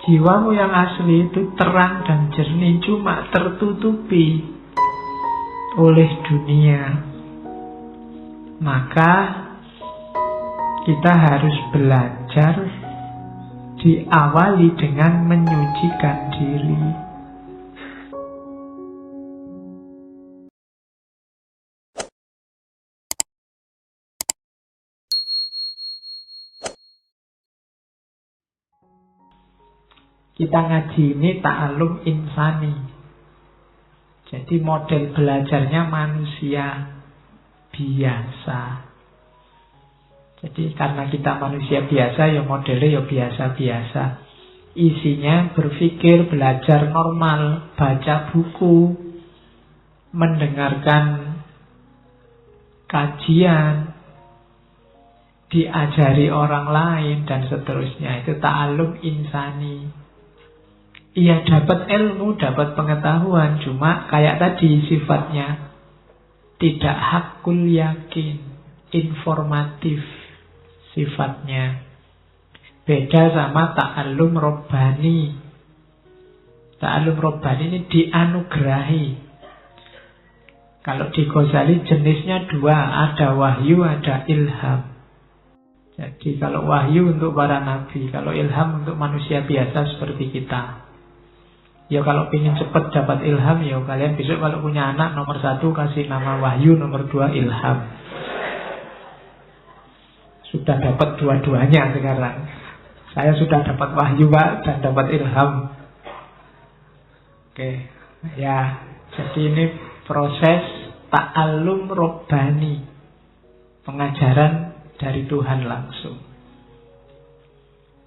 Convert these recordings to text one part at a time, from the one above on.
Jiwamu yang asli itu terang dan jernih, cuma tertutupi oleh dunia. Maka kita harus belajar, diawali dengan menyucikan diri. Kita ngaji ini ta'alum insani. Jadi model belajarnya manusia biasa. Jadi karena kita manusia biasa, ya modelnya ya biasa-biasa. Isinya berpikir, belajar normal, baca buku, mendengarkan kajian, diajari orang lain, dan seterusnya. Itu ta'alum insani. Ia dapat ilmu, dapat pengetahuan, cuma kayak tadi sifatnya tidak hakul yakin, informatif sifatnya. Beda sama ta'allum robbani. Ta'allum robbani ini dianugerahi. Kalau di Ghazali jenisnya dua, ada wahyu, ada ilham. Jadi kalau wahyu untuk para nabi, kalau ilham untuk manusia biasa seperti kita. Ya kalau ingin cepat dapat ilham, ya kalian besok kalau punya anak, nomor 1 kasih nama wahyu, nomor 2 ilham. Sudah dapat dua-duanya sekarang. Saya sudah dapat wahyu, Pak, dan dapat ilham. Oke, ya. Jadi ini proses ta'allum robbani, pengajaran dari Tuhan langsung.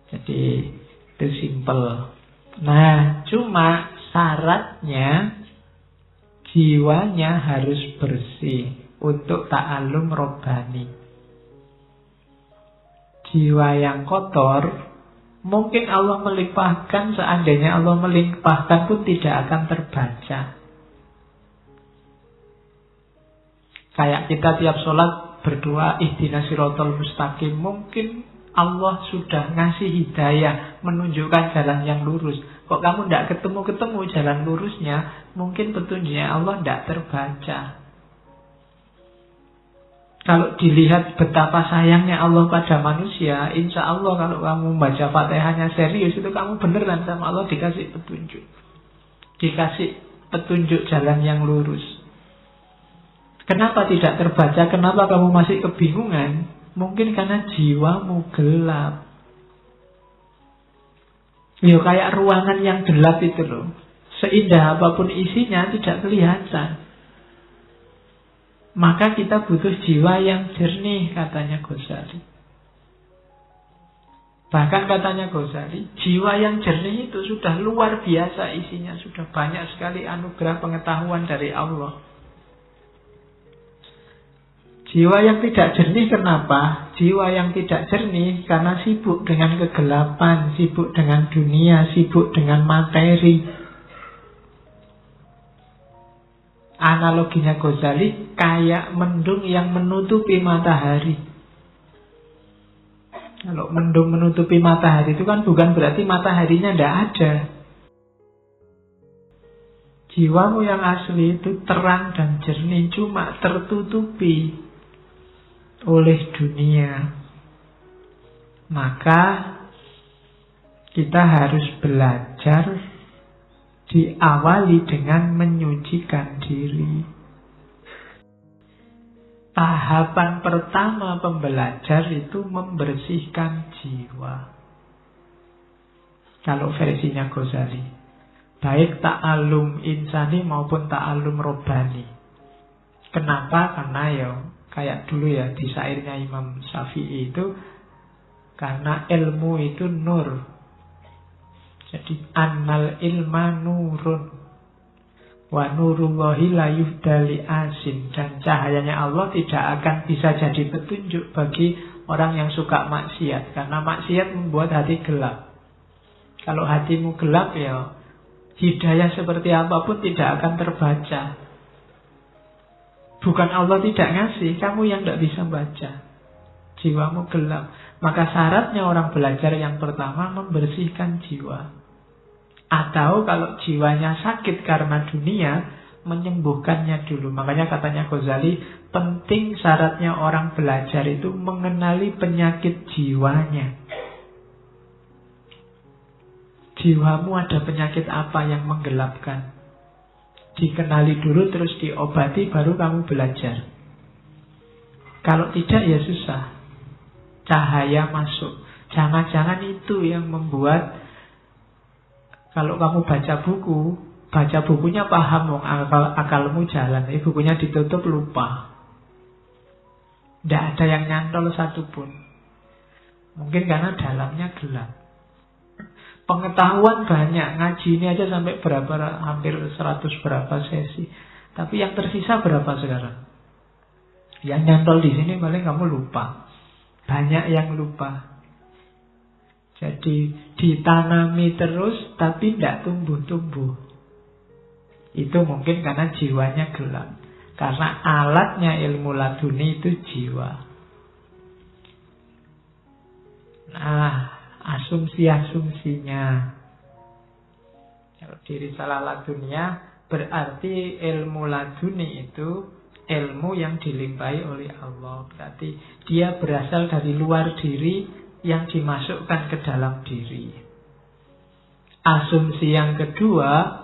Jadi itu simple. Nah, cuma syaratnya jiwanya harus bersih untuk ta'allum robbani. Jiwa yang kotor, mungkin Allah melimpahkan, seandainya Allah melimpahkan pun tidak akan terbaca. Kayak kita tiap sholat berdoa ihdinas siratal mustaqim, mungkin Allah sudah ngasih hidayah, menunjukkan jalan yang lurus. Kok kamu tidak ketemu jalan lurusnya, mungkin petunjuknya Allah tidak terbaca. Kalau dilihat betapa sayangnya Allah pada manusia, insya Allah kalau kamu membaca Fatihahnya serius, itu kamu beneran sama Allah dikasih petunjuk. Dikasih petunjuk jalan yang lurus. Kenapa tidak terbaca? Kenapa kamu masih kebingungan? Mungkin karena jiwamu gelap. Ya kayak ruangan yang gelap itu loh. Seindah apapun isinya tidak kelihatan. Maka kita butuh jiwa yang jernih, katanya Ghazali. Bahkan katanya Ghazali, jiwa yang jernih itu sudah luar biasa isinya. Sudah banyak sekali anugerah pengetahuan dari Allah. Jiwa yang tidak jernih kenapa? Jiwa yang tidak jernih karena sibuk dengan kegelapan, sibuk dengan dunia, sibuk dengan materi. Analoginya Ghazali kayak mendung yang menutupi matahari. Kalau mendung menutupi matahari itu kan bukan berarti mataharinya tidak ada. Jiwamu yang asli itu terang dan jernih, cuma tertutupi oleh dunia. Maka kita harus belajar, diawali dengan menyucikan diri. Tahapan pertama pembelajar itu membersihkan jiwa. Kalau versinya Ghazali, baik ta'alum insani maupun ta'alum robbani. Kenapa? Karena ya kayak dulu ya di syairnya Imam Syafi'i itu, karena ilmu itu nur. Jadi annal ilma nurun wa nurullahi la yuhdali asin. Dan cahayanya Allah tidak akan bisa jadi petunjuk bagi orang yang suka maksiat, karena maksiat membuat hati gelap. Kalau hatimu gelap, ya hidayah seperti apapun tidak akan terbaca. Bukan Allah tidak ngasih, kamu yang tidak bisa baca. Jiwamu gelap. Maka syaratnya orang belajar yang pertama membersihkan jiwa. Atau kalau jiwanya sakit karena dunia, menyembuhkannya dulu. Makanya katanya Ghazali, penting syaratnya orang belajar itu mengenali penyakit jiwanya. Jiwamu ada penyakit apa yang menggelapkan? Dikenali dulu, terus diobati, baru kamu belajar. Kalau tidak ya susah. Cahaya masuk. Jangan-jangan itu yang membuat, kalau kamu baca bukunya paham, akalmu jalan. Bukunya ditutup lupa. Tidak ada yang nyantol satupun. Mungkin karena dalamnya gelap. Pengetahuan banyak, ngaji ini aja sampai hampir 100 berapa sesi. Tapi yang tersisa berapa sekarang? Yang nyantol di sini paling kamu lupa. Banyak yang lupa. Jadi ditanami terus tapi tidak tumbuh-tumbuh. Itu mungkin karena jiwanya gelap. Karena alatnya ilmu laduni itu jiwa. Nah, asumsi-asumsinya. Kalau di Risalah Ladunia, berarti ilmu laduni itu ilmu yang dilimpahi oleh Allah. Berarti dia berasal dari luar diri yang dimasukkan ke dalam diri. Asumsi yang kedua,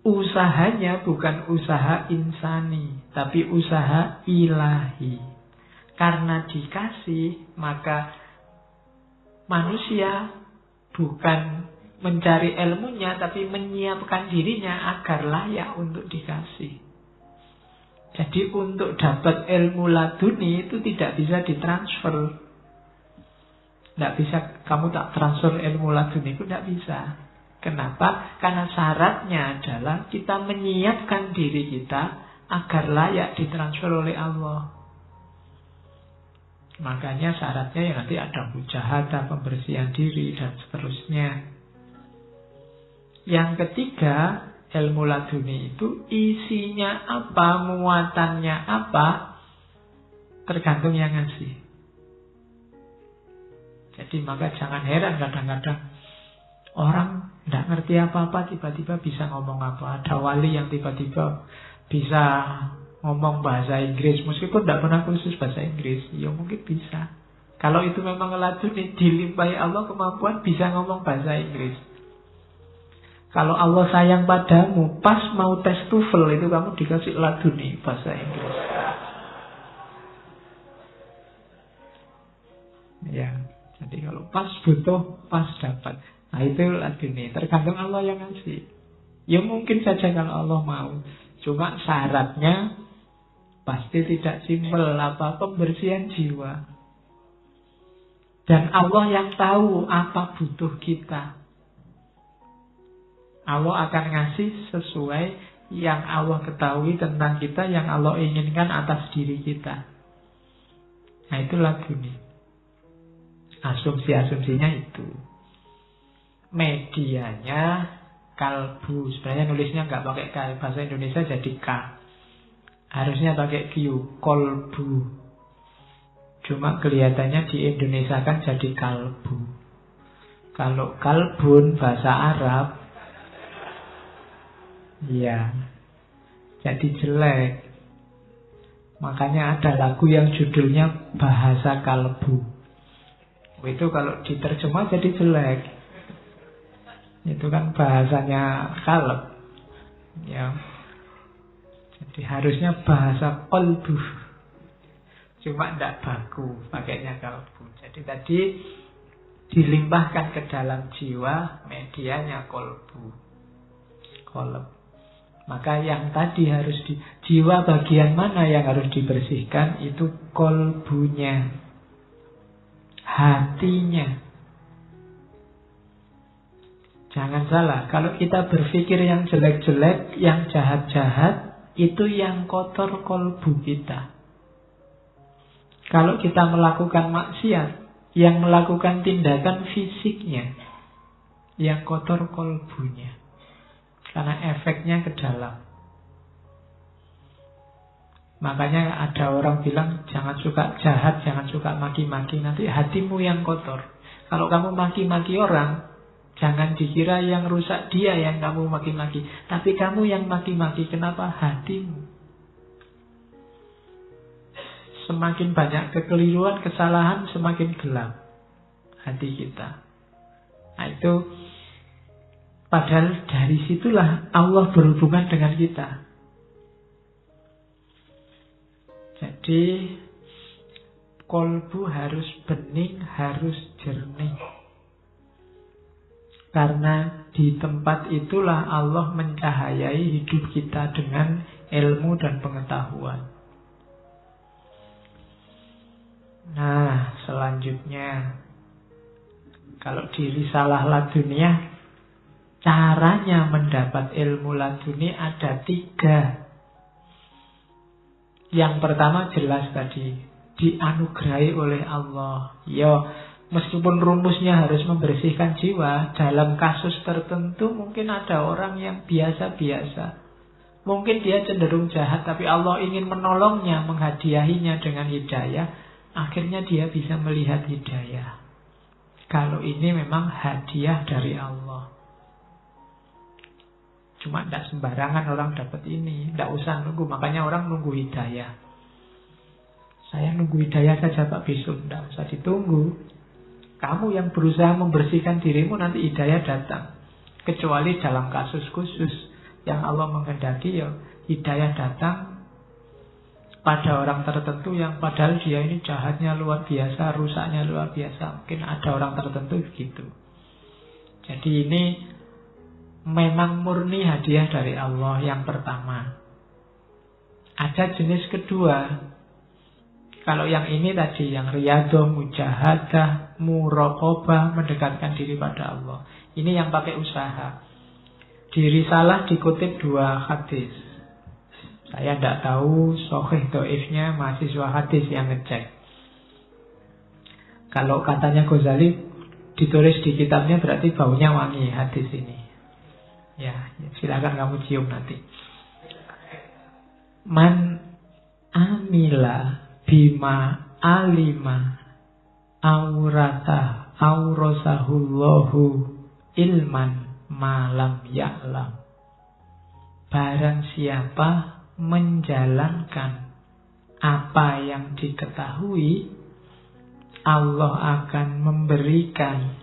usahanya bukan usaha insani, tapi usaha ilahi. Karena dikasih, maka manusia bukan mencari ilmunya, tapi menyiapkan dirinya agar layak untuk dikasih. Jadi untuk dapat ilmu laduni itu tidak bisa ditransfer. Tidak bisa, kamu tak transfer ilmu laduni itu tidak bisa. Kenapa? Karena syaratnya adalah kita menyiapkan diri kita agar layak ditransfer oleh Allah. Makanya syaratnya ya nanti ada mujahadah, pembersihan diri, dan seterusnya. Yang ketiga, ilmu laduni itu isinya apa, muatannya apa, tergantung yang ngasih. Jadi maka jangan heran kadang-kadang orang tidak ngerti apa-apa tiba-tiba bisa ngomong apa. Ada wali yang tiba-tiba bisa ngomong bahasa Inggris meskipun tidak pernah kursus bahasa Inggris. Ya mungkin bisa. Kalau itu memang laduni, dilimpahi Allah kemampuan bisa ngomong bahasa Inggris. Kalau Allah sayang padamu, pas mau tes TOEFL itu kamu dikasih laduni bahasa Inggris. Ya, jadi kalau pas butuh, pas dapat. Nah itu laduni, tergantung Allah yang ngasih. Ya mungkin saja kalau Allah mau. Cuma syaratnya pasti tidak simpel, apa pembersihan jiwa. Dan Allah yang tahu apa butuh kita. Allah akan ngasih sesuai yang Allah ketahui tentang kita, yang Allah inginkan atas diri kita. Nah itu laduni. Asumsi-asumsinya itu. Medianya kalbu. Sebenarnya nulisnya nggak pakai K, bahasa Indonesia jadi K. Harusnya pakai Q, kolbu. Cuma kelihatannya di Indonesia kan jadi kalbu. Kalau kalbun bahasa Arab, ya, jadi jelek. Makanya ada lagu yang judulnya Bahasa Kalbu. Itu kalau diterjemah jadi jelek. Itu kan bahasanya kalb. Ya. Jadi harusnya bahasa kolbu. Cuma tidak baku pakainya kalbu. Jadi tadi dilimpahkan ke dalam jiwa, medianya kolbu. Kolb. Maka yang tadi harus jiwa bagian mana yang harus dibersihkan? Itu kolbunya, hatinya. Jangan salah, kalau kita berpikir yang jelek-jelek, yang jahat-jahat, itu yang kotor kolbu kita. Kalau kita melakukan maksiat, yang melakukan tindakan fisiknya, yang kotor kolbunya. Karena efeknya ke dalam. Makanya ada orang bilang jangan suka jahat, jangan suka maki-maki, nanti hatimu yang kotor. Kalau kamu maki-maki orang, jangan dikira yang rusak dia yang kamu maki-maki, tapi kamu yang maki-maki. Kenapa? Hatimu. Semakin banyak kekeliruan, kesalahan, semakin gelap hati kita. Nah itu, padahal dari situlah Allah berhubungan dengan kita. Jadi kolbu harus bening, harus jernih. Karena di tempat itulah Allah mencahayai hidup kita dengan ilmu dan pengetahuan. Nah, selanjutnya, kalau di Risalah Laduniyah, caranya mendapat ilmu laduni ada 3. Yang pertama jelas tadi, dianugerahi oleh Allah. Meskipun rumusnya harus membersihkan jiwa, dalam kasus tertentu mungkin ada orang yang biasa-biasa. Mungkin dia cenderung jahat, tapi Allah ingin menolongnya, menghadiahinya dengan hidayah. Akhirnya dia bisa melihat hidayah. Kalau ini memang hadiah dari Allah. Cuma tidak sembarangan orang dapat ini. Tidak usah nunggu, makanya orang nunggu hidayah. Saya nunggu hidayah saja Pak besok, tidak usah ditunggu. Kamu yang berusaha membersihkan dirimu, nanti hidayah datang. Kecuali dalam kasus khusus yang Allah menghendaki, hidayah datang pada orang tertentu yang padahal dia ini jahatnya luar biasa, rusaknya luar biasa. Mungkin ada orang tertentu begitu. Jadi ini memang murni hadiah dari Allah yang pertama. Ada jenis kedua. Kalau yang ini tadi, yang riyadah, mujahadah, muraqabah, mendekatkan diri pada Allah. Ini yang pakai usaha. Di Risalah dikutip 2 hadis. Saya tidak tahu sahih dhaifnya, mahasiswa hadis yang ngecek. Kalau katanya Ghazali ditulis di kitabnya berarti baunya wangi hadis ini. Ya, silakan kamu cium nanti. Man amila bima alima aurasahullahu ilman malam ya'lam. Barang siapa menjalankan apa yang diketahui, Allah akan memberikan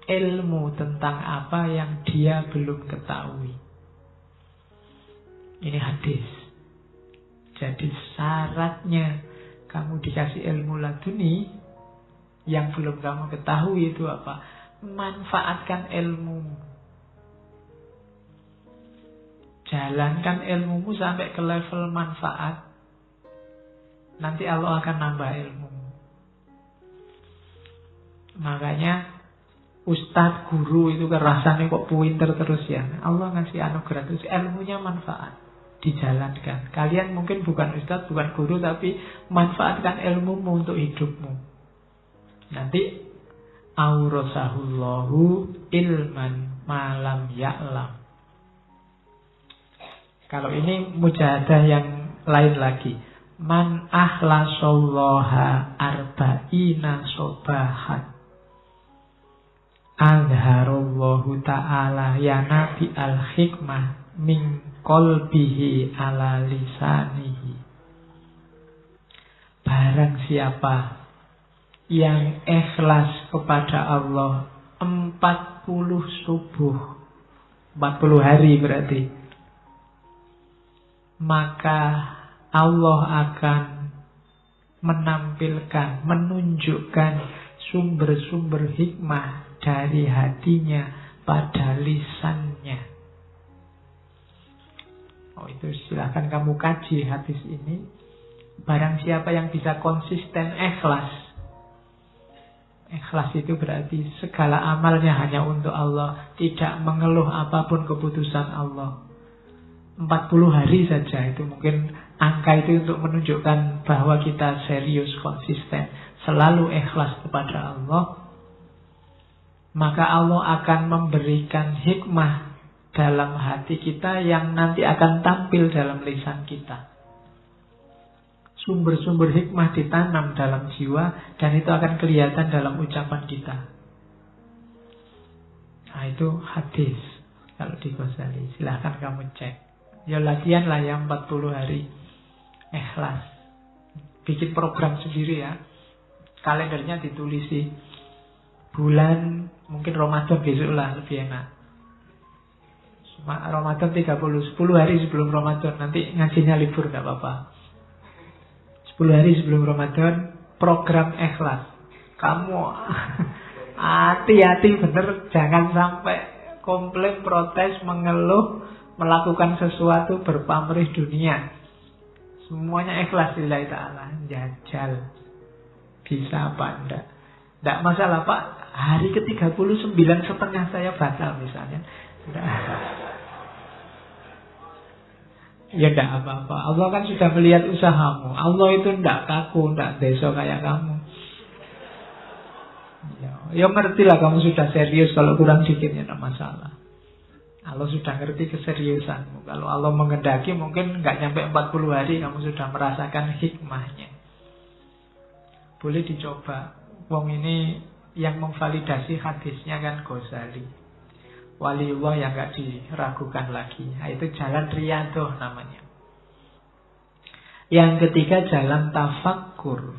ilmu tentang apa yang dia belum ketahui. Ini hadis. Jadi syaratnya kamu dikasih ilmu laduni, yang belum kamu ketahui itu apa? Manfaatkan ilmu. Jalankan ilmumu sampai ke level manfaat. Nanti Allah akan nambah ilmu. Makanya ustadz, guru itu kan rasanya kok pinter terus ya. Allah ngasih anugerah terus, ilmunya manfaat. Dijalankan. Kalian mungkin bukan ustadz, bukan guru, tapi manfaatkan ilmumu untuk hidupmu. Nanti aurasahullahu ilman malam ya'lam. Kalau ini mujahadah yang lain lagi. Man ahlasallaha arba'ina sobahan azharallahu ta'ala ya nabi al-hikmah min qalbihi ala lisanihi. Barang siapa yang ikhlas kepada Allah 40 subuh, 40 hari berarti, maka Allah akan menampilkan, menunjukkan sumber-sumber hikmah dari hatinya pada lisannya. Itu silahkan kamu kaji hadis ini. Barang siapa yang bisa konsisten ikhlas. Ikhlas itu berarti segala amalnya hanya untuk Allah, tidak mengeluh apapun keputusan Allah. 40 hari saja itu mungkin angka itu untuk menunjukkan bahwa kita serius, konsisten, selalu ikhlas kepada Allah. Maka Allah akan memberikan hikmah dalam hati kita yang nanti akan tampil dalam lisan kita. Sumber-sumber hikmah ditanam dalam jiwa dan itu akan kelihatan dalam ucapan kita. Nah, itu hadis. Kalau di Ghazali, silahkan kamu cek. Ya latihan lah ya 40 hari ikhlas. Bikin program sendiri ya. Kalendernya ditulisi. Bulan, mungkin Ramadan besok lah, lebih enak. Ramadan 30, 10 hari sebelum Ramadan. Nanti ngajinya libur gak apa-apa. 10 hari sebelum Ramadan, program ikhlas. Kamu hati-hati bener, jangan sampai komplain, protes, mengeluh, melakukan sesuatu berpamrih dunia. Semuanya ikhlas lillahi ta'ala. Jajal. Bisa apa enggak? Enggak masalah Pak, hari ke-39 setengah saya batal misalnya. Enggak. Ya enggak apa-apa. Allah kan sudah melihat usahamu. Allah itu enggak kaku, enggak deso kayak kamu. Ya ngertilah kamu sudah serius. Kalau kurang dikit ya enggak masalah. Allah sudah ngerti keseriusanmu. Kalau Allah mengendaki mungkin enggak nyampe 40 hari kamu sudah merasakan hikmahnya. Boleh dicoba. Wong ini yang memvalidasi hadisnya kan Ghazali. Waliullah yang enggak diragukan lagi. Nah, itu jalan riyadhah namanya. Yang ketiga jalan tafakkur.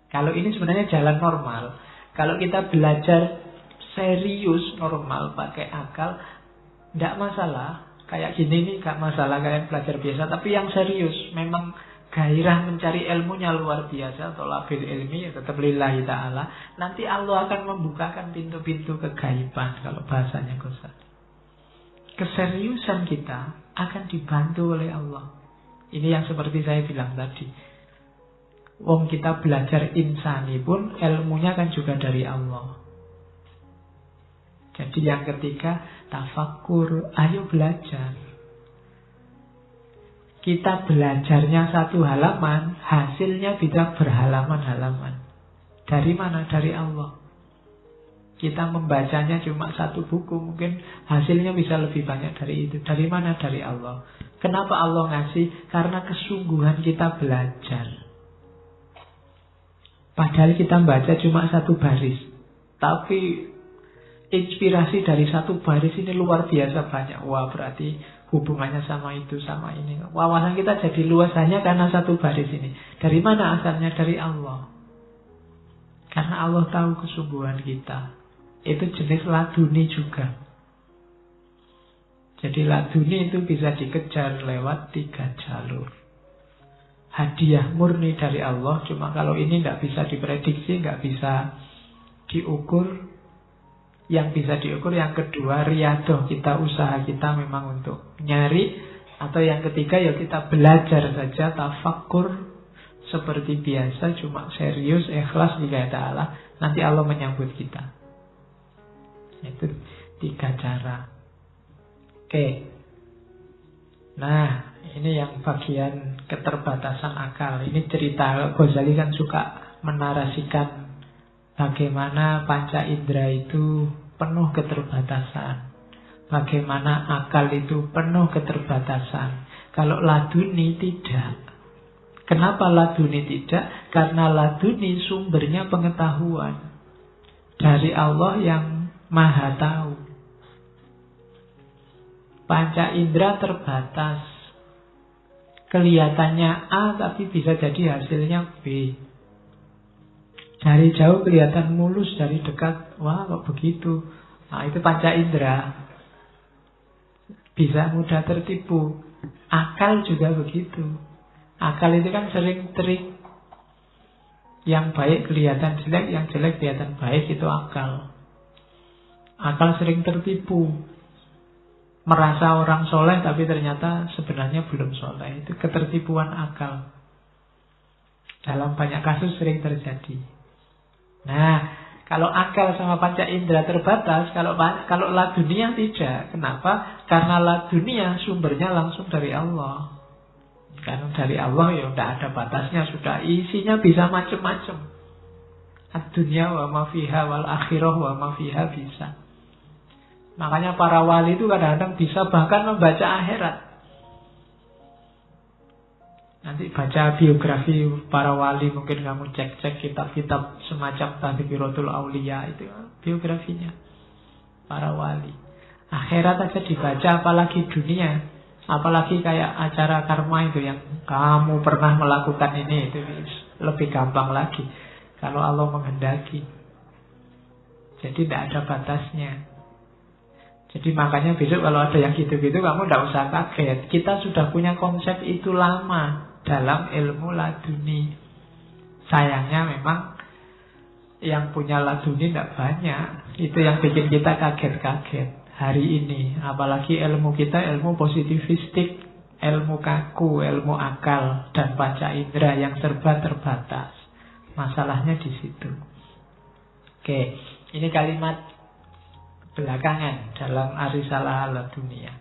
Kalau ini sebenarnya jalan normal. Kalau kita belajar serius normal pakai akal, tidak masalah. Kayak gini nih gak masalah kalian belajar biasa. Tapi yang serius, memang gairah mencari ilmunya luar biasa, thalabil ilmi, tetap lillahi ta'ala. Nanti Allah akan membukakan pintu-pintu kegaiban. Kalau bahasanya Ghazali, keseriusan kita akan dibantu oleh Allah. Ini yang seperti saya bilang tadi. Wong kita belajar insani pun ilmunya kan juga dari Allah. Jadi yang ketiga tafakkur. Ayo belajar. Kita belajarnya satu halaman, hasilnya bisa berhalaman-halaman. Dari mana? Dari Allah. Kita membacanya cuma satu buku, mungkin hasilnya bisa lebih banyak dari itu. Dari mana? Dari Allah. Kenapa Allah ngasih? Karena kesungguhan kita belajar. Padahal kita baca cuma satu baris, tapi inspirasi dari satu baris ini luar biasa banyak. Wah, berarti hubungannya sama itu, sama ini. Wawasan kita jadi luas hanya karena satu baris ini. Dari mana asalnya? Dari Allah. Karena Allah tahu kesungguhan kita. Itu jenis laduni juga. Jadi laduni itu bisa dikejar lewat 3 jalur. Hadiah murni dari Allah. Cuma kalau ini nggak bisa diprediksi, nggak bisa diukur. Yang bisa diukur yang kedua, riyadhah kita, usaha kita memang untuk nyari. Atau yang ketiga ya kita belajar saja, tafakkur seperti biasa, cuma serius, ikhlas lillahi ta'ala. Nanti Allah menyambut kita. Itu 3 cara. Oke. Nah, ini yang bagian keterbatasan akal. Ini cerita Ghazali kan suka menarasikan bagaimana panca indera itu penuh keterbatasan. Bagaimana akal itu penuh keterbatasan. Kalau laduni tidak. Kenapa laduni tidak? Karena laduni sumbernya pengetahuan dari Allah yang Maha Tahu. Panca indera terbatas. Kelihatannya A tapi bisa jadi hasilnya B. Dari jauh kelihatan mulus, dari dekat wah kok begitu. Nah, itu panca indera. Bisa mudah tertipu. Akal juga begitu. Akal itu kan sering trik. Yang baik kelihatan jelek, yang jelek kelihatan baik, itu akal. Akal sering tertipu. Merasa orang soleh tapi ternyata sebenarnya belum soleh. Itu ketertipuan akal. Dalam banyak kasus sering terjadi. Nah, kalau akal sama panca indera terbatas, kalau ladunia tidak. Kenapa? Karena ladunia sumbernya langsung dari Allah. Karena dari Allah ya tidak ada batasnya, sudah isinya bisa macam-macam. Ad-dunya wa ma fiha wal akhirah wa ma fiha bisa. Makanya para wali itu kadang-kadang bisa bahkan membaca akhirat. Nanti baca biografi para wali, mungkin kamu cek-cek kitab-kitab semacam Tadhkiratul Auliya, itu biografinya para wali. Akhirat aja dibaca, apalagi dunia. Apalagi kayak acara karma itu yang kamu pernah melakukan ini, itu lebih gampang lagi kalau Allah menghendaki. Jadi tidak ada batasnya. Jadi makanya besok kalau ada yang gitu-gitu kamu tidak usah kaget. Kita sudah punya konsep itu lama dalam ilmu laduni. Sayangnya memang yang punya laduni tidak banyak. Itu yang bikin kita kaget-kaget hari ini. Apalagi ilmu kita ilmu positifistik, ilmu kaku, ilmu akal, dan panca indera yang serba terbatas. Masalahnya di situ. Oke, ini kalimat belakangan dalam Ar-Risalah Laduniyah.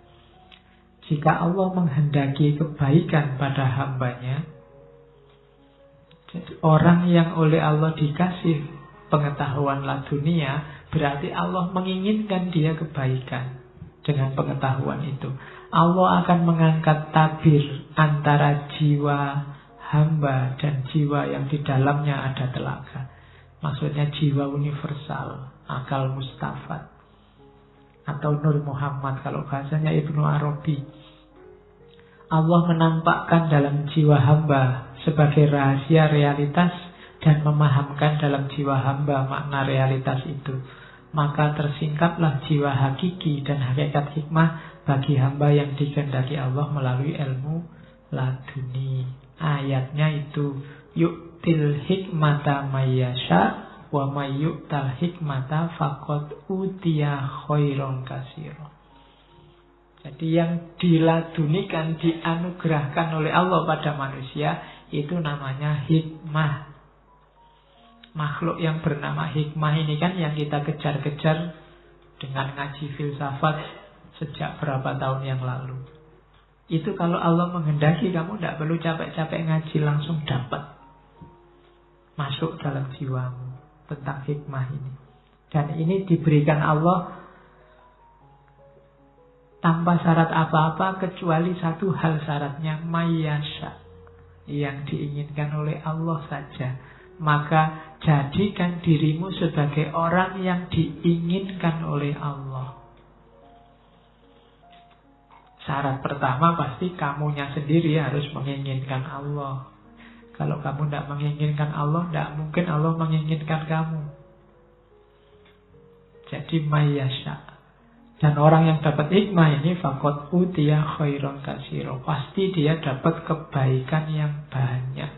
Jika Allah menghendaki kebaikan pada hambanya, jadi orang yang oleh Allah dikasih pengetahuan ladunia, berarti Allah menginginkan dia kebaikan dengan pengetahuan itu. Allah akan mengangkat tabir antara jiwa hamba dan jiwa yang di dalamnya ada telaga. Maksudnya jiwa universal, akal mustafad, atau Nur Muhammad kalau bahasanya Ibnu Arabi. Allah menampakkan dalam jiwa hamba sebagai rahasia realitas dan memahamkan dalam jiwa hamba makna realitas itu. Maka tersingkaplah jiwa hakiki dan hakikat hikmah bagi hamba yang dikehendaki Allah melalui ilmu laduni. Ayatnya itu, yu'til hikmata mayyasha wa mayyu'tal hikmata faqad utiya khairon katsira. Jadi yang diladunikan, dianugerahkan oleh Allah pada manusia, itu namanya hikmah. Makhluk yang bernama hikmah ini kan yang kita kejar-kejar dengan ngaji filsafat sejak berapa tahun yang lalu. Itu kalau Allah menghendaki, kamu tidak perlu capek-capek ngaji, langsung dapat masuk dalam jiwamu tentang hikmah ini. Dan ini diberikan Allah tanpa syarat apa-apa, kecuali satu hal syaratnya, mayyasha, yang diinginkan oleh Allah saja. Maka jadikan dirimu sebagai orang yang diinginkan oleh Allah. Syarat pertama pasti kamunya sendiri harus menginginkan Allah. Kalau kamu tidak menginginkan Allah, tidak mungkin Allah menginginkan kamu. Jadi mayyasha. Dan orang yang dapat hikmah ini faqad utiya khairon katsira, pasti dia dapat kebaikan yang banyak.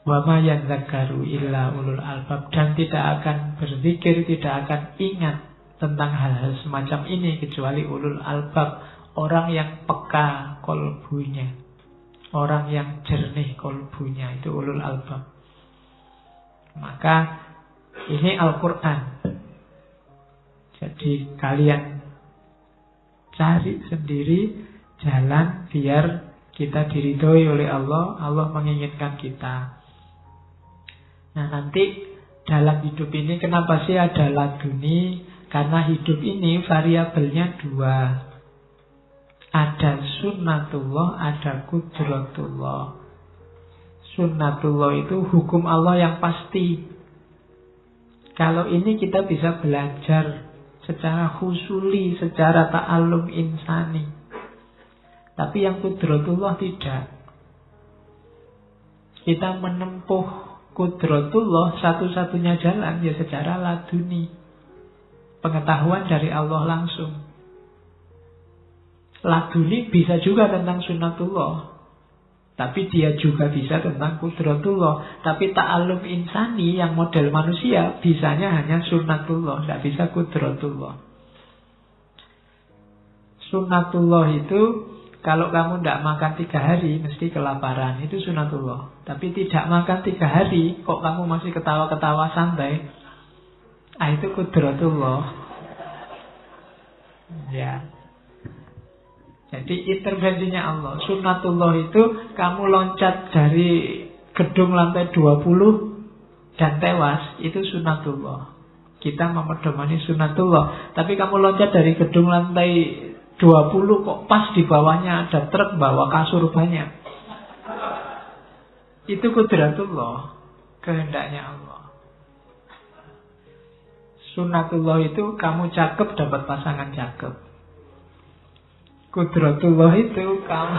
Wa ma yadzakkaru illa ulul albab, dan tidak akan berzikir, tidak akan ingat tentang hal-hal semacam ini kecuali ulul albab, orang yang peka kolbunya, orang yang jernih kolbunya, itu ulul albab. Maka ini Al-Quran. Jadi kalian cari sendiri jalan biar kita diridhoi oleh Allah. Allah menginginkan kita. Nah nanti dalam hidup ini kenapa sih ada laduni? Karena hidup ini variabelnya dua. Ada sunnatullah, ada qudratullah. Sunnatullah itu hukum Allah yang pasti. Kalau ini kita bisa belajar secara khusuli, secara ta'allum insani. Tapi yang qudratullah tidak. Kita menempuh qudratullah, satu-satunya jalan ya secara laduni. Pengetahuan dari Allah langsung. Laduni bisa juga tentang sunnatullah, tapi dia juga bisa tentang qudratullah. Tapi ta'allum insani yang model manusia bisanya hanya sunnatullah, tidak bisa qudratullah. Sunnatullah itu kalau kamu tidak makan 3 hari mesti kelaparan, itu sunnatullah. Tapi tidak makan 3 hari kok kamu masih ketawa-ketawa santai, itu qudratullah. Ya. Jadi intervensinya Allah. Sunnatullah itu kamu loncat dari gedung lantai 20 dan tewas, itu sunnatullah. Kita memedomani sunnatullah. Tapi kamu loncat dari gedung lantai 20 kok pas di bawahnya ada truk bawa kasur banyak. Itu kudratullah, kehendaknya Allah. Sunnatullah itu kamu cakep dapat pasangan cakep. Kudratullah itu kamu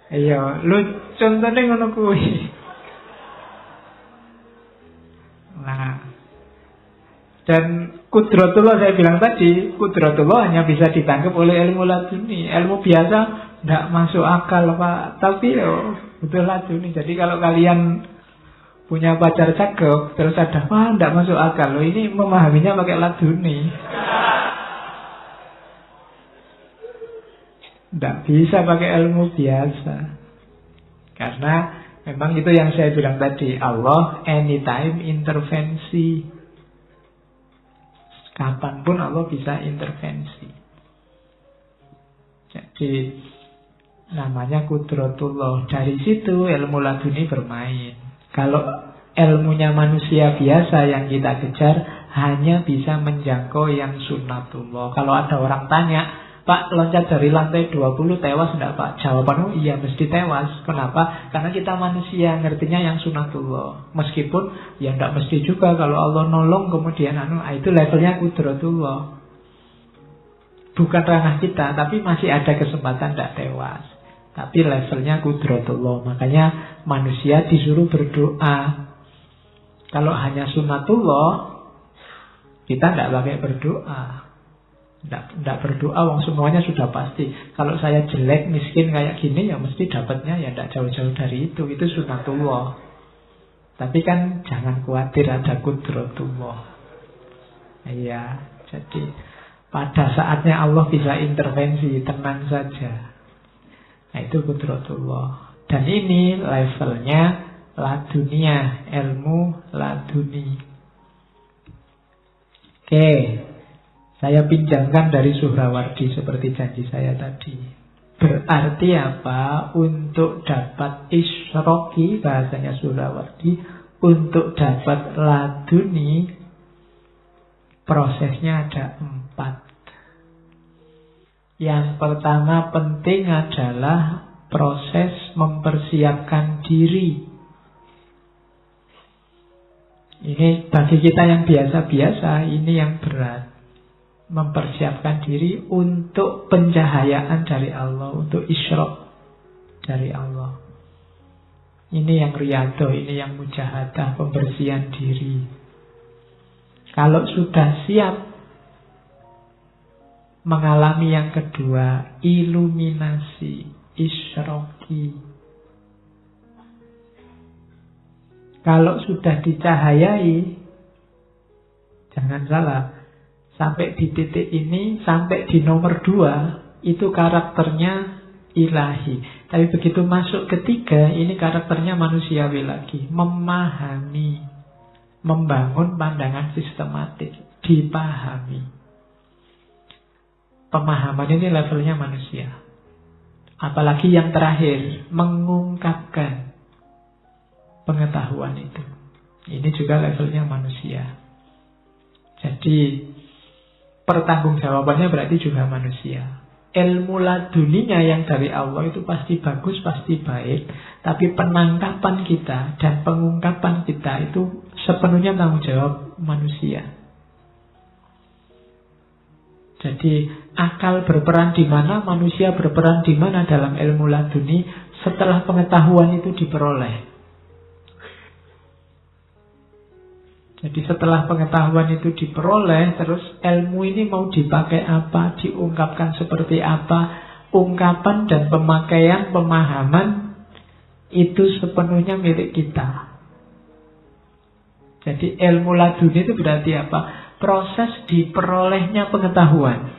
iya, lu contohnya ngono kuwi. Nah, dan kudratullah saya bilang tadi, kudratullah hanya bisa ditangkap oleh ilmu laduni. Ilmu biasa tidak masuk akal Pak, tapi betul laduni. Jadi kalau kalian punya pacar cakep, terus ada, wah tidak masuk akal loh, ini memahaminya pakai laduni. Tidak bisa pakai ilmu biasa. Karena memang itu yang saya bilang tadi, Allah anytime intervensi. Kapanpun Allah bisa intervensi. Jadi namanya kudratullah. Dari situ ilmu laduni bermain. Kalau ilmunya manusia biasa yang kita kejar hanya bisa menjangkau yang sunnatullah. Kalau ada orang tanya, Pak, loncat dari lantai 20 tewas enggak Pak? Jawabannya iya, mesti tewas. Kenapa? Karena kita manusia, ngertinya yang sunnatullah. Meskipun ya enggak mesti juga. Kalau Allah nolong kemudian itu levelnya kudratullah. Bukan ranah kita, tapi masih ada kesempatan enggak tewas. Tapi levelnya kudratullah. Makanya manusia disuruh berdoa. Kalau hanya sunnatullah, kita enggak pakai berdoa. Tidak berdoa, wong semuanya sudah pasti. Kalau saya jelek, miskin kayak gini, ya mesti dapatnya ya tidak jauh-jauh dari itu. Itu sunnatullah. Tapi kan jangan khawatir, ada kudratullah. Iya, jadi pada saatnya Allah bisa intervensi, tenang saja. Nah, itu kudratullah. Dan ini levelnya ladunia, ilmu laduni. Oke. Saya pinjamkan dari Suhrawardi seperti janji saya tadi. Berarti apa? Untuk dapat isroki, bahasanya Suhrawardi, untuk dapat laduni, prosesnya ada 4. Yang pertama penting adalah proses mempersiapkan diri. Ini bagi kita yang biasa-biasa, ini yang berat. Mempersiapkan diri untuk pencahayaan dari Allah, untuk isyraq dari Allah. Ini yang riyadhah, ini yang mujahadah, pembersihan diri. Kalau sudah siap mengalami yang kedua, iluminasi, isyraqi. Kalau sudah dicahayai, jangan salah, sampai di titik ini, sampai di nomor 2, itu karakternya ilahi. Tapi begitu masuk ketiga, ini karakternya manusiawi lagi. Memahami, membangun pandangan sistematik, dipahami. Pemahaman ini levelnya manusia. Apalagi yang terakhir, mengungkapkan pengetahuan itu. Ini juga levelnya manusia. Jadi pertanggungjawabannya berarti juga manusia. Ilmu laduninya yang dari Allah itu pasti bagus, pasti baik. Tapi penangkapan kita dan pengungkapan kita itu sepenuhnya tanggung jawab manusia. Jadi akal berperan di mana, manusia berperan di mana dalam ilmu laduni setelah pengetahuan itu diperoleh. Jadi setelah pengetahuan itu diperoleh, terus ilmu ini mau dipakai apa, diungkapkan seperti apa, ungkapan dan pemakaian, pemahaman, itu sepenuhnya milik kita. Jadi ilmu laduni itu berarti apa? Proses diperolehnya pengetahuan.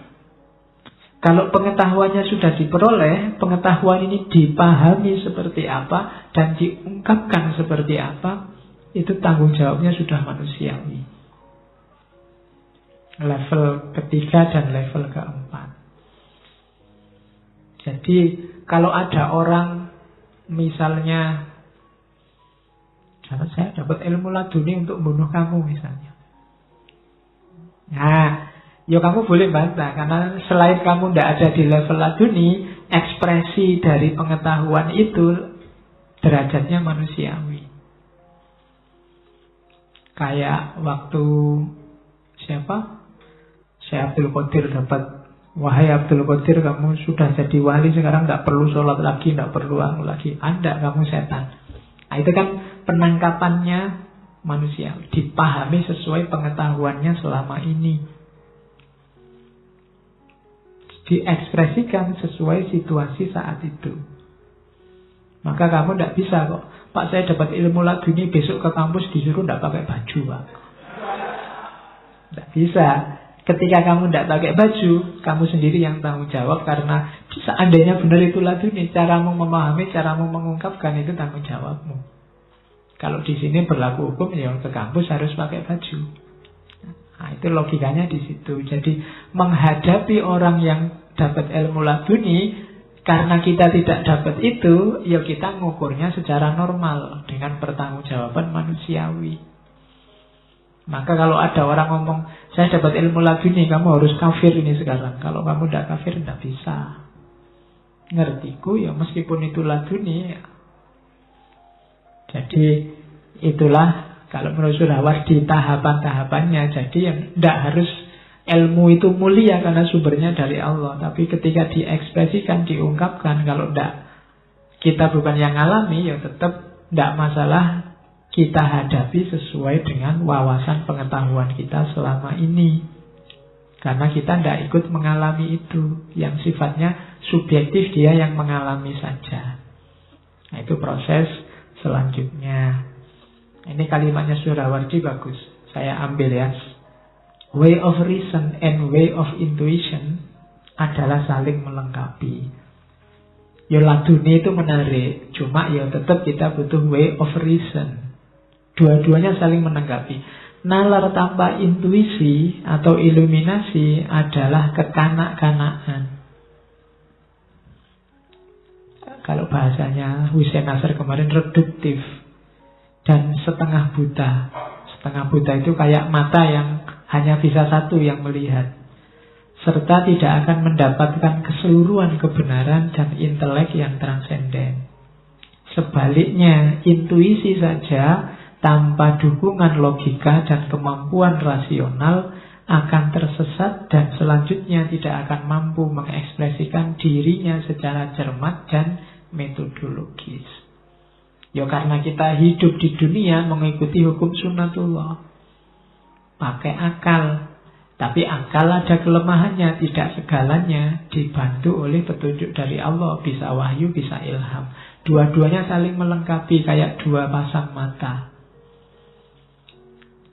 Kalau pengetahuannya sudah diperoleh, pengetahuan ini dipahami seperti apa, dan diungkapkan seperti apa, itu tanggung jawabnya sudah manusiawi. Level ketiga dan level keempat. Jadi kalau ada orang misalnya Saya dapat ilmu laduni untuk bunuh kamu misalnya. Nah, ya kamu boleh bantah, karena selain kamu tidak ada di level laduni, ekspresi dari pengetahuan itu derajatnya manusiawi. Kayak waktu siapa? Syekh Abdul Qadir dapat, wahai Abdul Qadir, kamu sudah jadi wali, sekarang tidak perlu sholat lagi, tidak perlu anu lagi. Anda, kamu setan. Nah, itu kan penangkapannya manusia, dipahami sesuai pengetahuannya selama ini, diekspresikan sesuai situasi saat itu. Maka kamu tidak bisa kok, Pak saya dapat ilmu laduni, besok ke kampus disuruh tidak pakai baju, Pak. Tidak bisa. Ketika kamu tidak pakai baju, kamu sendiri yang tanggung jawab, karena seandainya benar itu laduni, caramu memahami, caramu mengungkapkan itu tanggung jawabmu. Kalau di sini berlaku hukum, ya ke kampus harus pakai baju. Nah, itu logikanya di situ. Jadi menghadapi orang yang dapat ilmu laduni, karena kita tidak dapat itu, ya kita ngukurnya secara normal dengan pertanggungjawaban manusiawi. Maka kalau ada orang ngomong, saya dapat ilmu laduni, kamu harus kafir ini sekarang. Kalau kamu tidak kafir, tidak bisa. Ngertiku ya meskipun itu laduni. Ya. Jadi itulah kalau menurut Suhrawardi tahapan-tahapannya. Jadi yang tidak harus ilmu itu mulia karena sumbernya dari Allah. Tapi ketika diekspresikan, diungkapkan, kalau tidak, kita bukan yang alami, ya tetap tidak masalah. Kita hadapi sesuai dengan wawasan pengetahuan kita selama ini. Karena kita tidak ikut mengalami itu. Yang sifatnya subjektif, dia yang mengalami saja. Nah, itu proses selanjutnya. Ini kalimatnya Suhrawardi bagus. Saya ambil ya. Way of reason and way of intuition adalah saling melengkapi. Ya laduni itu menarik. Cuma ya tetap kita butuh way of reason. Dua-duanya saling melengkapi. Nalar tanpa intuisi atau iluminasi adalah kekanak-kanakan. Kalau bahasanya Hussein Nasr kemarin, reduktif dan setengah buta. Setengah buta itu kayak mata yang hanya bisa satu yang melihat, serta tidak akan mendapatkan keseluruhan kebenaran dan intelek yang transenden. Sebaliknya, intuisi saja tanpa dukungan logika dan kemampuan rasional akan tersesat dan selanjutnya tidak akan mampu mengekspresikan dirinya secara cermat dan metodologis. Ya karena kita hidup di dunia mengikuti hukum sunnatullah, pakai akal. Tapi akal ada kelemahannya, tidak segalanya dibantu oleh petunjuk dari Allah. Bisa wahyu, bisa ilham. Dua-duanya saling melengkapi kayak dua pasang mata.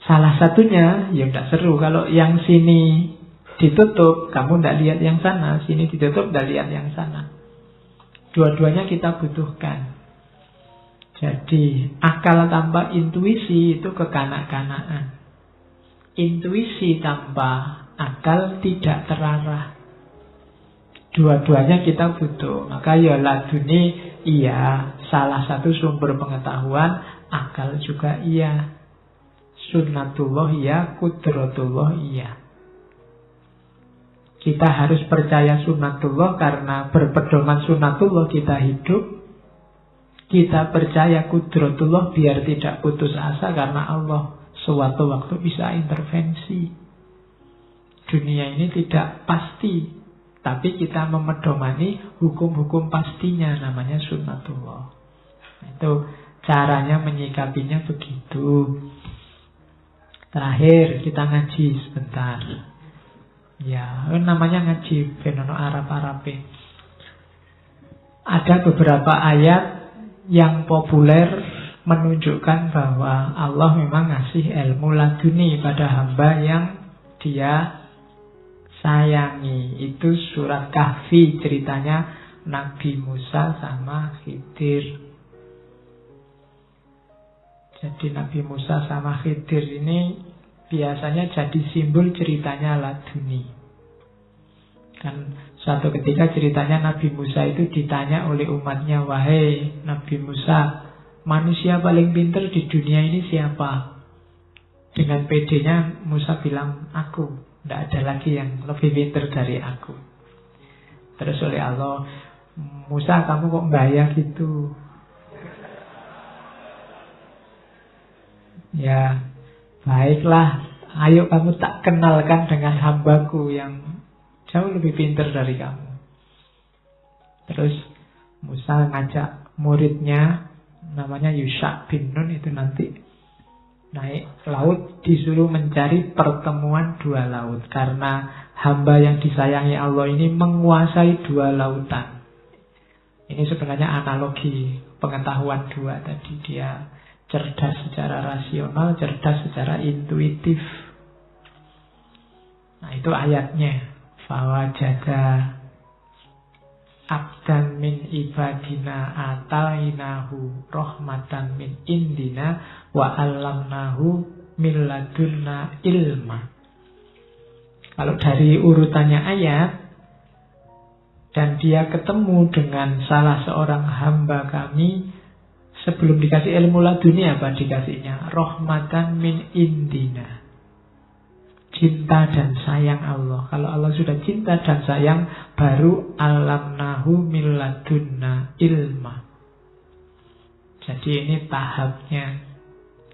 Salah satunya, ya tidak seru. Kalau yang sini ditutup, kamu tidak lihat yang sana. Sini ditutup, tidak lihat yang sana. Dua-duanya kita butuhkan. Jadi, akal tanpa intuisi itu kekanak-kanakan. Intuisi tanpa akal tidak terarah. Dua-duanya kita butuh. Maka ya laduni iya, salah satu sumber pengetahuan. Akal juga iya. Sunnatullah iya, kudratullah iya. Kita harus percaya sunnatullah karena berpedoman sunnatullah kita hidup. Kita percaya kudratullah biar tidak putus asa karena Allah suatu waktu bisa intervensi. Dunia ini tidak pasti, tapi kita memedomani hukum-hukum pastinya, namanya sunnatullah. Itu caranya menyikapinya begitu. Terakhir kita ngaji sebentar. Ya, namanya ngaji fenono Arab-Arabe. Ada beberapa ayat yang populer menunjukkan bahwa Allah memang ngasih ilmu laduni pada hamba yang dia sayangi. Itu surat Kahfi, ceritanya Nabi Musa sama Khidir. Jadi Nabi Musa sama Khidir ini biasanya jadi simbol ceritanya laduni. Kan suatu ketika ceritanya Nabi Musa itu ditanya oleh umatnya, wahai Nabi Musa, manusia paling pintar di dunia ini siapa? Dengan pedenya Musa bilang, aku. Tidak ada lagi yang lebih pintar dari aku. Terus oleh Allah, Musa kamu kok bahaya gitu? Ya, baiklah. Ayo kamu tak kenalkan dengan hambaku yang jauh lebih pintar dari kamu. Terus Musa ngajak muridnya, namanya Yusha bin Nun, itu nanti naik laut, disuruh mencari pertemuan dua laut. Karena hamba yang disayangi Allah ini menguasai dua lautan. Ini sebenarnya analogi pengetahuan dua tadi. Dia cerdas secara rasional, cerdas secara intuitif. Nah itu ayatnya. Fawajada abdan min ibadina atainahu rahmatan min indina wa allamnahu min ladunna ilma. Kalau dari urutannya ayat, dan dia ketemu dengan salah seorang hamba kami, sebelum dikasih ilmu laduni apa dikasihnya? Rahmatan min indina, cinta dan sayang Allah. Kalau Allah sudah cinta dan sayang, baru alamnahu min ladunna ilma. Jadi ini tahapnya.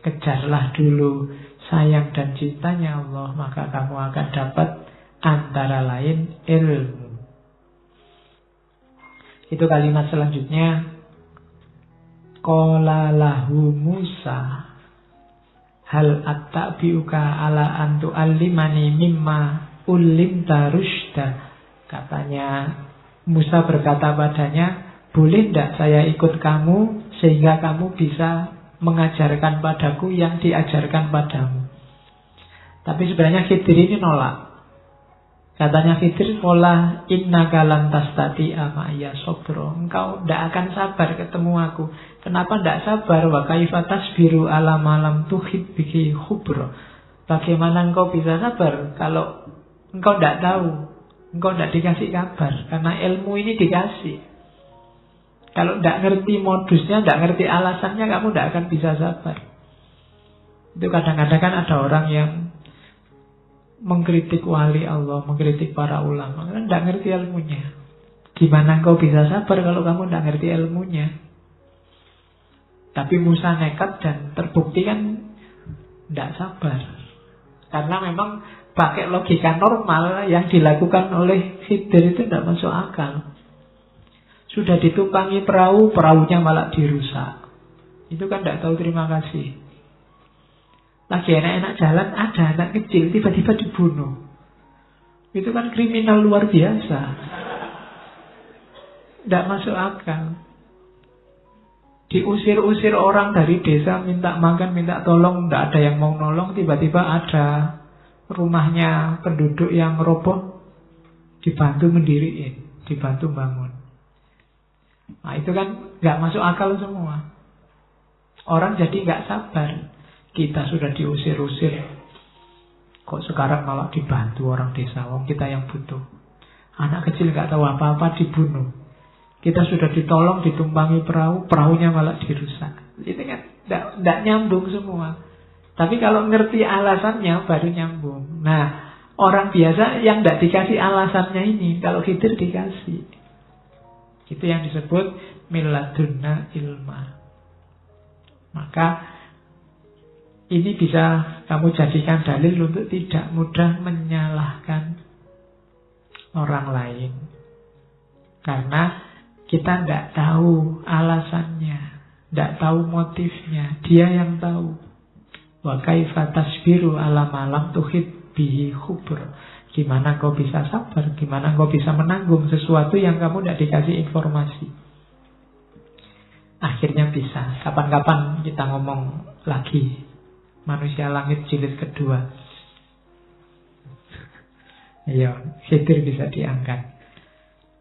Kejarlah dulu sayang dan cintanya Allah, maka kamu akan dapat antara lain ilmu. Itu kalimat selanjutnya. Qala lahu Musa hal attabi'uka ala antu allimani mimma ullimta rusyda. Katanya Musa berkata padanya, boleh tidak saya ikut kamu sehingga kamu bisa mengajarkan padaku yang diajarkan padamu. Tapi sebenarnya Khidir ini nolak. Katanya Khidir, pola innaka lan tastati'a ma'ya sabra. Engkau tidak akan sabar ketemu aku. Kenapa tidak sabar? Wa kaifa tasbiru ala ma lam tuhit bihi khubra. Bagaimana engkau bisa sabar kalau engkau tidak tahu, engkau tidak dikasih kabar? Karena ilmu ini dikasih. Kalau tidak ngerti modusnya, tidak ngerti alasannya, kamu tidak akan bisa sabar. Itu kadang-kadang kan ada orang yang mengkritik wali Allah, mengkritik para ulama, kan tidak ngerti ilmunya. Gimana engkau bisa sabar kalau kamu tidak ngerti ilmunya? Tapi Musa nekat dan terbukti kan tidak sabar. Karena memang pakai logika normal yang dilakukan oleh Khidir itu tidak masuk akal. Sudah ditumpangi perahu, perahunya malah dirusak. Itu kan tidak tahu terima kasih. Lagi enak-enak jalan, ada anak kecil tiba-tiba dibunuh. Itu kan kriminal luar biasa. Tidak masuk akal. Diusir-usir orang dari desa, minta makan, minta tolong, tidak ada yang mau nolong. Tiba-tiba ada rumahnya penduduk yang roboh, dibantu mendiriin, dibantu bangun. Nah itu kan nggak masuk akal semua. Orang jadi nggak sabar. Kita sudah diusir-usir, kok sekarang malah dibantu orang desa? Wong kita yang butuh. Anak kecil nggak tahu apa-apa dibunuh. Kita sudah ditolong, ditumpangi perahu, perahunya malah dirusak. Itu kan nggak nyambung semua. Tapi kalau ngerti alasannya baru nyambung. Nah, orang biasa yang nggak dikasih alasannya ini, kalau Khidir dikasih. Itu yang disebut miladunna ilma. Maka ini bisa kamu jadikan dalil untuk tidak mudah menyalahkan orang lain. Karena kita tidak tahu alasannya, tidak tahu motifnya, dia yang tahu. Wa kaifa tasbiru ala ma lam tuhit bihi khubr. Gimana kau bisa sabar, gimana kau bisa menanggung sesuatu yang kamu tidak dikasih informasi. Akhirnya bisa. Kapan-kapan kita ngomong lagi Manusia Langit jilid kedua. Iya, Khidir bisa diangkat.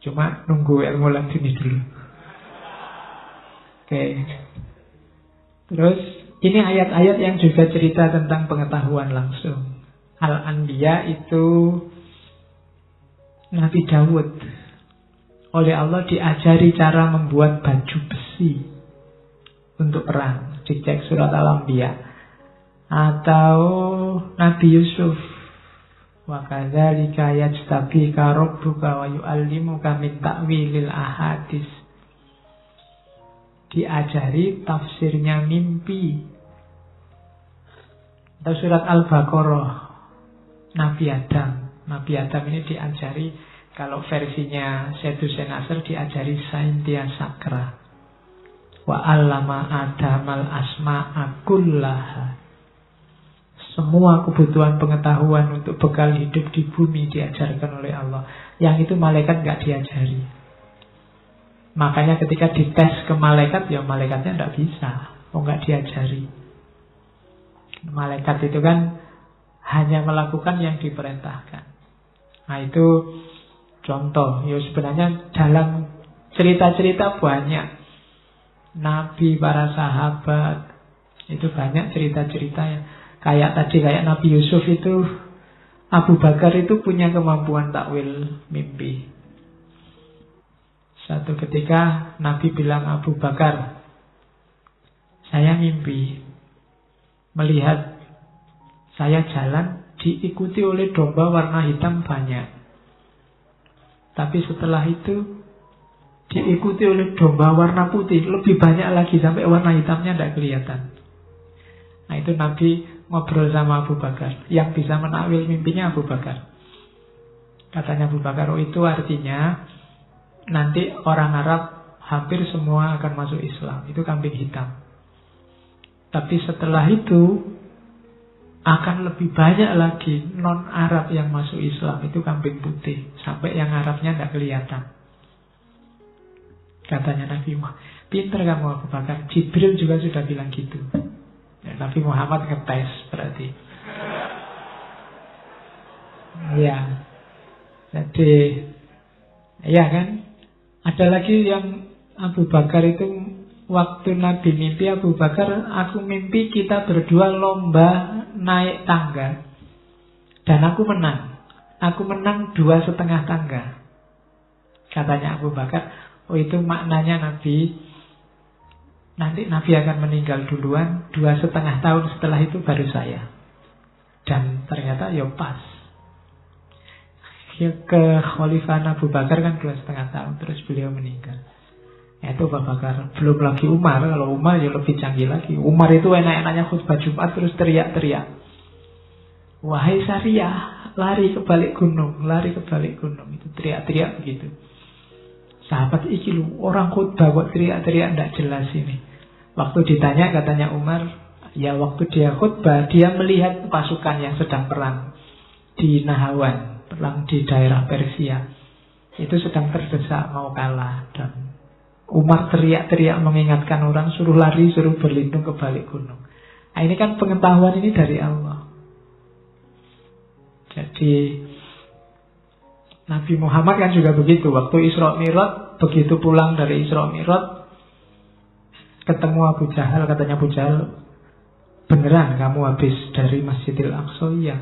Cuma nunggu ilmu laduni dulu. Oke. Terus ini ayat-ayat yang juga cerita tentang pengetahuan langsung. Al-Anbiya itu Nabi Dawud oleh Allah diajari cara membuat baju besi. untuk perang. Dicek surat Al-Anbiya. Atau Nabi Yusuf, wa kadzalika yajtabika rabbuka wa yu'allimuka min ta'wilil ahadits. Diajari tafsirnya mimpi. Atau surat Al-Baqarah, Nabi Adam. Nabi Adam ini diajari, kalau versinya Syed Hussein Nasr, diajari Saintia Sakra. Wa 'allama Adamal asma'a kullaha. Semua kebutuhan pengetahuan untuk bekal hidup di bumi diajarkan oleh Allah. Yang itu malaikat gak diajari. Makanya ketika dites ke malaikat, ya malaikatnya gak bisa. Gak diajari. Malaikat itu kan hanya melakukan yang diperintahkan. Nah itu contoh. Ya sebenarnya dalam cerita-cerita banyak. Nabi, para sahabat, itu banyak cerita-cerita yang kayak tadi, kayak Nabi Yusuf itu, Abu Bakar itu punya kemampuan takwil mimpi. Satu ketika Nabi bilang, Abu Bakar, saya mimpi melihat saya jalan diikuti oleh domba warna hitam banyak. Tapi setelah itu diikuti oleh domba warna putih lebih banyak lagi, sampai warna hitamnya tidak kelihatan. Nah itu Nabi ngobrol sama Abu Bakar. Yang bisa menakwil mimpinya Abu Bakar. Katanya Abu Bakar, oh itu artinya nanti orang Arab hampir semua akan masuk Islam. Itu kambing hitam. Tapi setelah itu akan lebih banyak lagi non-Arab yang masuk Islam. Itu kambing putih. Sampai yang Arabnya tidak kelihatan. Katanya Nabi, wah pinter kamu Abu Bakar. Jibril juga sudah bilang gitu. Ya, Nabi Muhammad ngetes berarti. Ya. Jadi ya kan. Ada lagi yang Abu Bakar itu, waktu Nabi mimpi Abu Bakar, aku mimpi kita berdua lomba naik tangga. Dan aku menang. Aku menang 2,5 tangga. Katanya Abu Bakar, oh itu maknanya Nabi, nanti Nabi akan meninggal duluan, 2,5 tahun setelah itu baru saya. Dan ternyata ya pas. Ya, kekhalifahan Abu Bakar kan 2,5 tahun, terus beliau meninggal. Itu Abu Bakar. Belum lagi Umar. Kalau Umar ya lebih canggih lagi. Umar itu enak-enaknya khutbah Jumat terus teriak-teriak, wahai Syariah, lari ke balik gunung, lari ke balik gunung. Itu teriak-teriak begitu. Sahabat iki lu, orang khutbah kok teriak-teriak tidak jelas ini. Waktu ditanya katanya Umar, ya waktu dia khutbah, dia melihat pasukan yang sedang perang di Nahawan, perang di daerah Persia. Itu sedang terdesak mau kalah. Dan Umar teriak-teriak mengingatkan orang, suruh lari, suruh berlindung ke balik gunung. Nah ini kan pengetahuan ini dari Allah. Jadi Nabi Muhammad kan juga begitu. Waktu Isra Mi'raj, begitu pulang dari Isra Mi'raj, ketemu Abu Jahal. Katanya Abu Jahal, beneran kamu habis dari Masjidil Aqsa? Iya.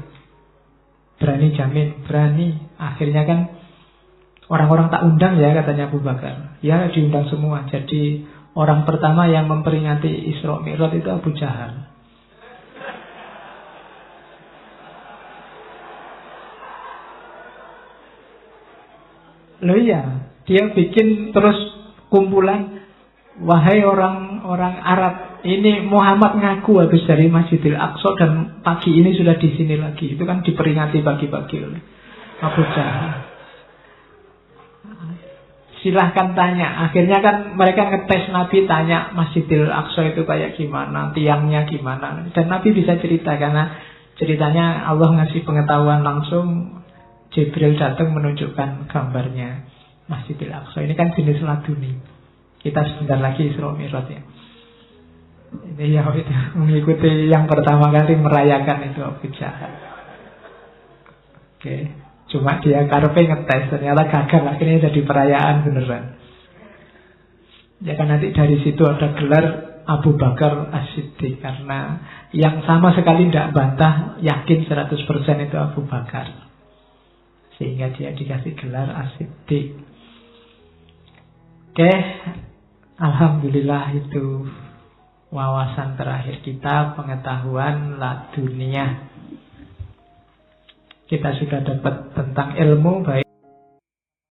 Berani jamin? Berani. Akhirnya kan orang-orang tak undang ya, katanya Abu Bakar. Ya diundang semua. Jadi orang pertama yang memperingati Isra Mi'raj itu Abu Jahal. Loh iya, dia bikin terus kumpulan, wahai orang-orang Arab, ini Muhammad ngaku habis dari Masjidil Aqsa dan pagi ini sudah di sini lagi. Itu kan diperingati pagi-pagi oleh Abu Jahal. Silahkan tanya. Akhirnya kan mereka ngetes Nabi, tanya Masjidil Aqsa itu kayak gimana, tiangnya gimana. Dan Nabi bisa cerita karena ceritanya Allah ngasih pengetahuan langsung. Jibril datang menunjukkan gambarnya Masjidil Aqsa. Ini kan jenis laduni. Kita sebentar lagi Isra Mi'raj ya. Ini ya itu mengikuti yang pertama kali merayakan itu Abu Jahal. Oke. Cuma dia karepe ngetes, ternyata gagal. Akhirnya jadi perayaan beneran. Ya kan nanti dari situ ada gelar Abu Bakar As-Siddiq. Karena yang sama sekali tidak bantah, yakin 100% itu Abu Bakar. Sehingga dia dikasih gelar As-Siddiq. Oke. Alhamdulillah itu wawasan terakhir kita, pengetahuan ladunia. Kita sudah dapat tentang ilmu, baik